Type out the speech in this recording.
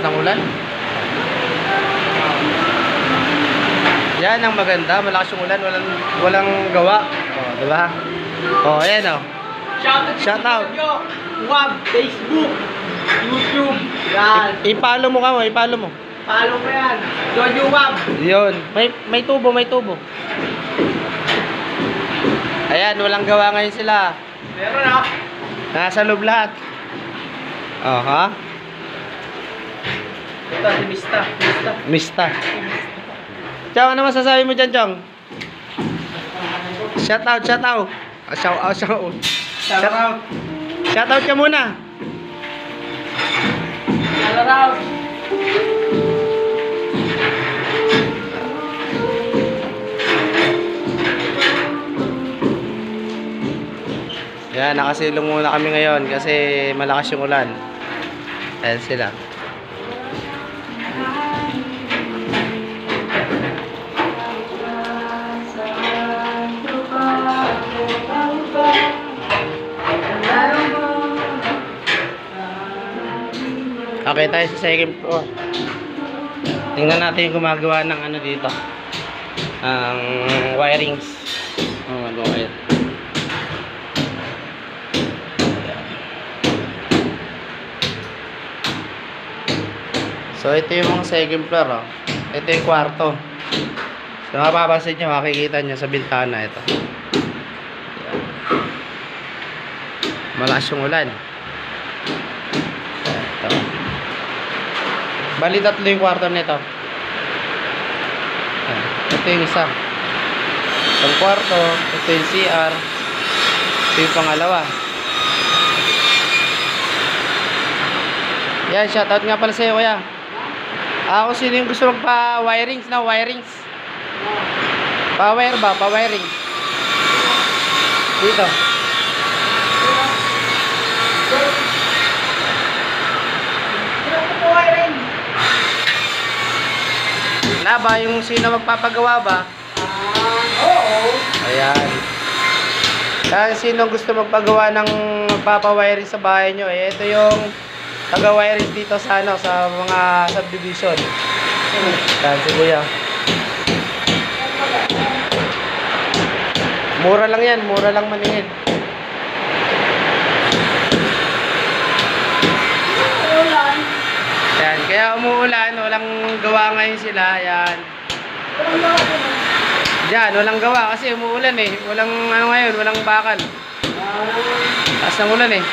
ng ulan. Yan ang maganda, malakas yung ulan, walang gawa. Oh, di ba? Oh, ayan oh. Shout out. Wab, Facebook, YouTube. Yan. I-follow mo ka mo, i-follow mo. Follow mo yan. Jojo Wab. Yun, may tubo, may tubo. Ayan, walang gawa ngayon sila. Meron ah. Nasa loob lahat. Oh, ha? Ito, si Mista. Mista. Chong, ano masasabi mo dyan, Chong? Shout out. Shout out. Shout out ka muna. Shout out. Yan, nakasilong muna kami ngayon kasi malakas yung ulan. Ayan sila. Okay, tayo sa second floor. Tingnan natin yung gumagawa ng ano dito. Ang wirings. Wire. So ito yung mga second floor, oh. Ito yung kwarto. So mapapansin nyo, makikita nyo sa bintana ito. Malakas yung ulan. Ito. Bali tatlo yung kwarto nito. Ito yung isa. Itong kwarto, ito yung CR. Ito yung pangalawa. Yan, shoutout nga pala sa'yo, kuya. Ako sino yung gusto magpa-wirings na wirings? Pa-wire ba? Pa-wiring? Dito. Na ba yung sino magpapagawa ba? Oo. Ayan. Kaya sino gusto magpagawa ng magpapa-wiring sa bahay nyo? Eh, ito yung taga-wiring dito sa ano, sa mga subdivision. Yan si kuya. Mura lang yan, mura lang maningin. Yan, kaya umuulan, walang gawa ngayon sila. Yan. Diyan, walang gawa kasi umuulan eh. Walang ano ngayon, walang bakal. Taas ng ulan eh.